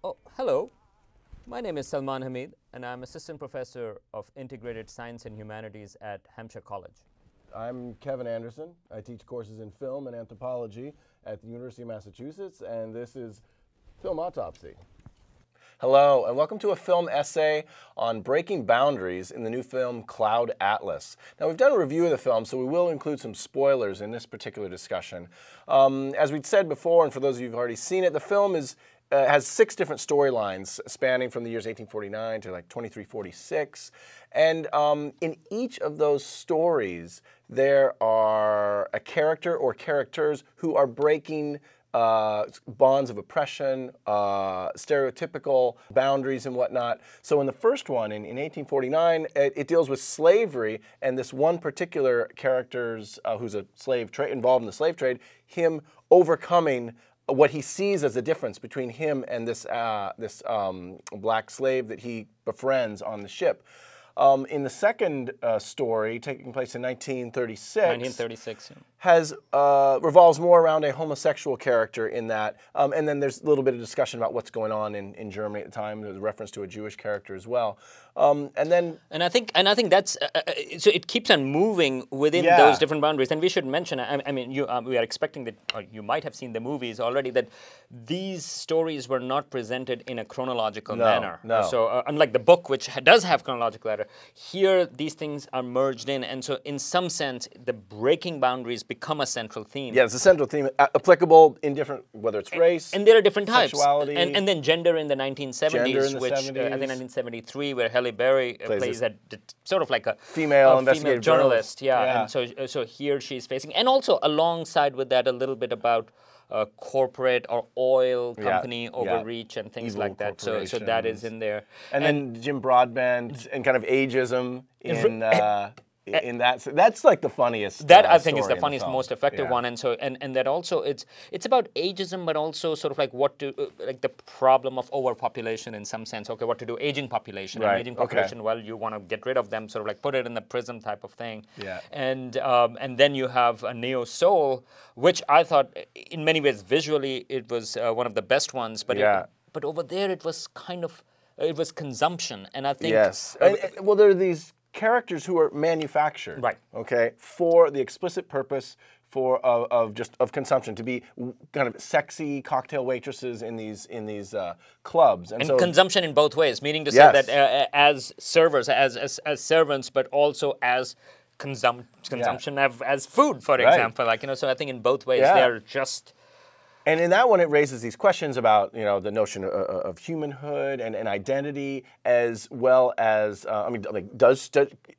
Oh, hello. My name is Salman Hamid, and I'm Assistant Professor of Integrated Science and Humanities at Hampshire College. I'm Kevin Anderson. I teach courses in film and anthropology at the University of Massachusetts, and this is Film Autopsy. Hello, and welcome to a film essay on breaking boundaries in the new film Cloud Atlas. Now, we've done a review of the film, so we will include some spoilers in this particular discussion. As we'd said before, and for those of you who've already seen it, the film has 6 different storylines spanning from the years 1849 to like 2346. And in each of those stories, there are a character or characters who are breaking bonds of oppression, stereotypical boundaries and whatnot. So in the first one, in 1849, it deals with slavery, and this one particular character who's a slave involved in the slave trade, him overcoming what he sees as the difference between him and this black slave that he befriends on the ship. In the second story, taking place in 1936, revolves more around a homosexual character in that, and then there's a little bit of discussion about what's going on in Germany at the time. There's a reference to a Jewish character as well, and I think that's so it keeps on moving within those different boundaries. And we should mention, I mean, we are expecting that, or you might have seen the movies already, that these stories were not presented in a chronological manner. No. So unlike the book, which does have chronological order, here these things are merged in, and so in some sense, the breaking boundaries become a central theme. Yeah, it's a central theme, applicable in different, whether it's race, and there are different types, sexuality, and then gender in the 1970s, which I think 1973, where Halle Berry plays sort of like a female investigative journalist. And so here she's facing, and also alongside with that, a little bit about corporate or oil company overreach and things like that. So that is in there. And then Jim Broadbent and kind of ageism in that. So that's like the funniest. That I think is the funniest, most effective one. And so and that also it's about ageism, but also sort of like what to like the problem of overpopulation in some sense. Okay, what to do? Aging population. Right. And aging population. Well, you want to get rid of them, sort of like put it in the prison type of thing. Yeah. And then you have a neo soul, which I thought in many ways visually it was one of the best ones. But but over there it was kind of consumption, and I think well, there are these characters who are manufactured, okay, for the explicit purpose of consumption, to be kind of sexy cocktail waitresses in these clubs, and so consumption in both ways, meaning to say that as servers, as servants, but also as consumption as food, for example, like So I think in both ways they're just. And in that one, it raises these questions about the notion of humanhood and identity, as well as I mean, like,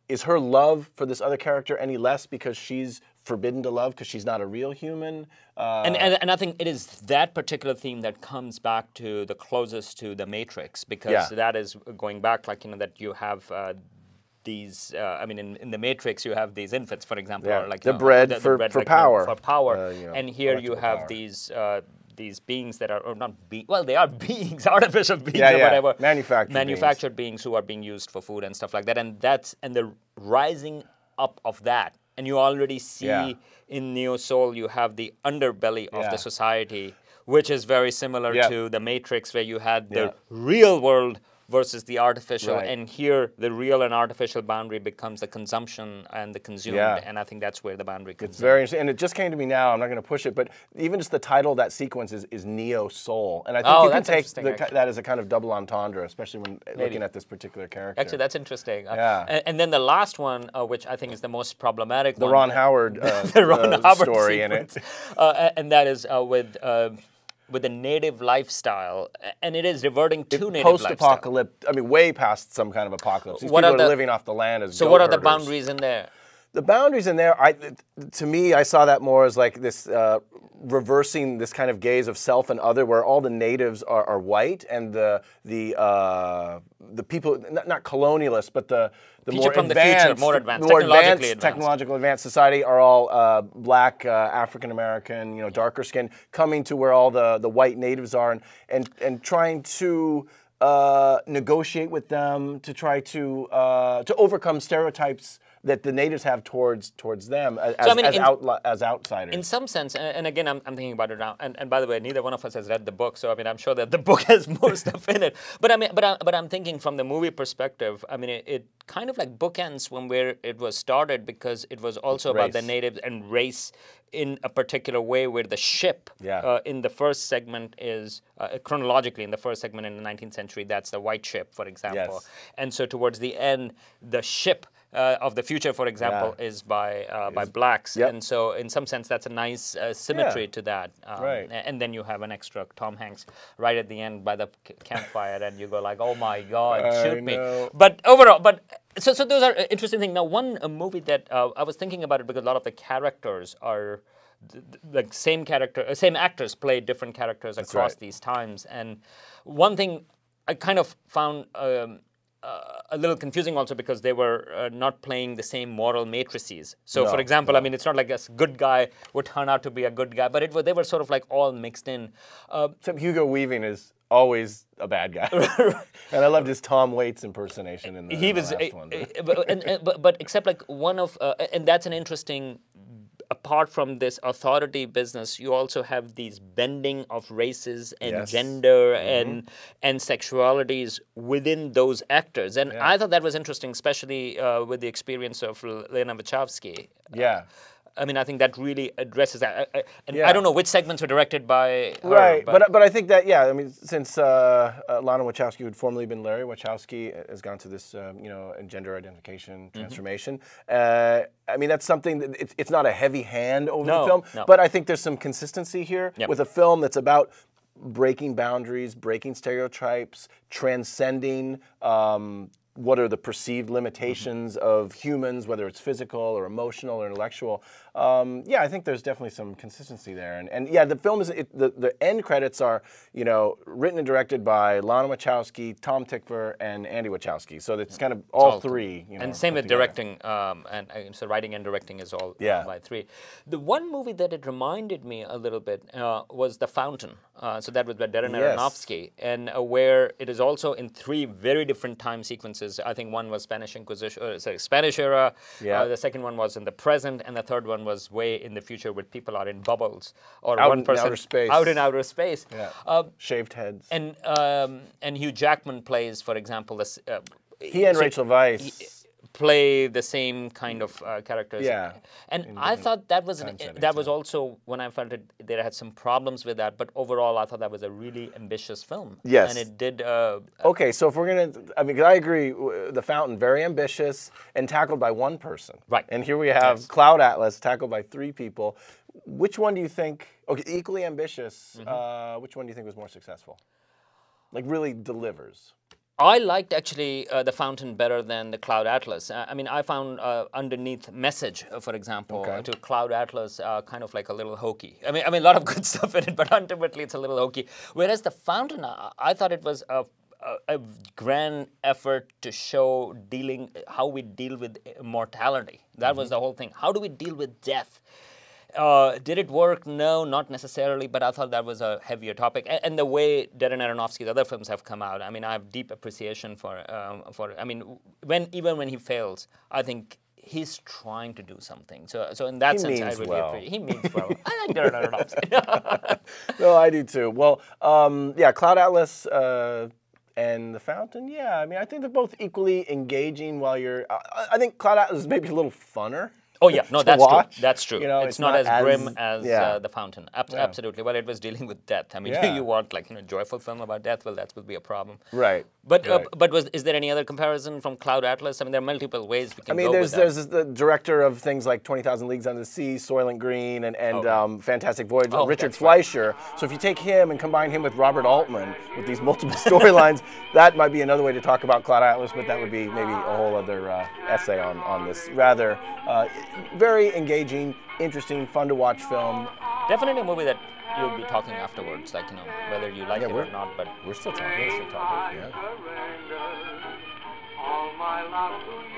is her love for this other character any less because she's forbidden to love because she's not a real human? And I think it is that particular theme that comes back to the closest to the Matrix, because that is going back, like that you have. These, I mean, in the Matrix, you have these infants, for example, or like the bread for power. For power, and here you have these beings that are, or not well, they are beings, artificial beings or whatever, manufactured beings who are being used for food and stuff like that, and the rising up of that, and you already see in Neo Soul you have the underbelly of the society, which is very similar to the Matrix, where you had the real world versus the artificial, and here the real and artificial boundary becomes the consumption and the consumed, and I think that's where the boundary comes in. It's very interesting, and it just came to me now, I'm not going to push it, but even just the title of that sequence is Neo Soul, and I think you can take that as a kind of double entendre, especially when looking at this particular character. Actually, that's interesting. And then the last one, which I think is the most problematic one. The Ron Howard story in it. And that is with the native lifestyle, and it is reverting to native lifestyle. Post-apocalypse, I mean, way past some kind of apocalypse. These people are living off the land as So what are the boundaries in there? The boundaries in there, to me, I saw that more as like this reversing this kind of gaze of self and other, where all the natives are white, and the people, not colonialists, but the more advanced, technological advanced society are all black, African American, darker skin, coming to where all the white natives are, and trying to negotiate with them to try to overcome stereotypes that the natives have towards them as outsiders. In some sense, and again, I'm thinking about it now. And by the way, neither one of us has read the book, so I mean, I'm sure that the book has more stuff in it. But I mean, but I'm thinking from the movie perspective. I mean, it kind of like bookends from where it was started, because it was also about the natives and race in a particular way, where the ship in the first segment is chronologically in the first segment in the 19th century, that's the white ship, for example. And so towards the end, the ship of the future, for example, is by blacks. And so in some sense, that's a nice symmetry to that. And then you have an extra Tom Hanks right at the end by the campfire, and you go like, oh my God, shoot me. But overall, so those are interesting things. Now, one movie that I was thinking about it, because a lot of the characters are the same actors play different characters across these times. And one thing I kind of found a little confusing also, because they were not playing the same moral matrices. So, for example, I mean, it's not like a good guy would turn out to be a good guy, but they were sort of like all mixed in. Except Hugo Weaving is always a bad guy. And I loved his Tom Waits impersonation in the last one. But except like one of, and that's an interesting, apart from this authority business, you also have these bending of races and gender and sexualities within those actors. And I thought that was interesting, especially with the experience of Lana Wachowski. I mean, I think that really addresses that. I don't know which segments were directed by her. Right, but I think that, I mean, since Lana Wachowski, who had formerly been Larry Wachowski, has gone to this, gender identification transformation. I mean, that's something that it's not a heavy hand over the film, but I think there's some consistency here with a film that's about breaking boundaries, breaking stereotypes, transcending what are the perceived limitations of humans, whether it's physical or emotional or intellectual. I think there's definitely some consistency there. And the film is, the end credits are, written and directed by Lana Wachowski, Tom Tykwer, and Andy Wachowski. So it's kind of all three. And same with directing, so writing and directing is all by three. The one movie that it reminded me a little bit was The Fountain. So that was by Darren Aronofsky, and where it is also in three very different time sequences. I think one was Spanish Inquisition, Spanish era. The second one was in the present, and the third one was way in the future, where people are in bubbles or out one person out in outer space. Shaved heads. And Hugh Jackman plays, for example, this. He and Rachel Weisz play the same kind of characters. And I thought that was also when I felt it, they had some problems with that. But overall, I thought that was a really ambitious film. Yes. And it did. Okay, so if we're gonna, I mean, I agree. The Fountain, very ambitious and tackled by one person. Right. And here we have Cloud Atlas tackled by three people. Which one do you think? Okay, equally ambitious. Which one do you think was more successful? Like really delivers. I liked actually The Fountain better than the Cloud Atlas. I mean, I found underneath Message, for example, to Cloud Atlas kind of like a little hokey. I mean, a lot of good stuff in it, but ultimately it's a little hokey. Whereas The Fountain, I thought it was a grand effort to show how we deal with mortality. That was the whole thing. How do we deal with death? Did it work? No, not necessarily, but I thought that was a heavier topic. And the way Darren Aronofsky's other films have come out, I mean, I have deep appreciation for I mean, even when he fails, I think he's trying to do something. So in that sense, I really appreciate. He means well. I like Darren Aronofsky. No, I do too. Well, Cloud Atlas and The Fountain, I mean, I think they're both equally engaging while you're. I think Cloud Atlas is maybe a little funner. Oh yeah, no, that's watch. true. That's true. It's not as grim as The Fountain. Absolutely. Well, it was dealing with death. I mean, you want like joyful film about death? Well, that will be a problem. Right. But is there any other comparison from Cloud Atlas? I mean, there are multiple ways we can go with that. There's the director of things like 20,000 Leagues Under the Sea, Soylent Green, and Fantastic Voyage, Richard Fleischer. So if you take him and combine him with Robert Altman with these multiple storylines, that might be another way to talk about Cloud Atlas. But that would be maybe a whole other essay on this. Rather. Very engaging, interesting, fun to watch film. Definitely a movie that you'll be talking afterwards, like whether you like it or not. But we're still talking. Yeah. All my love to you.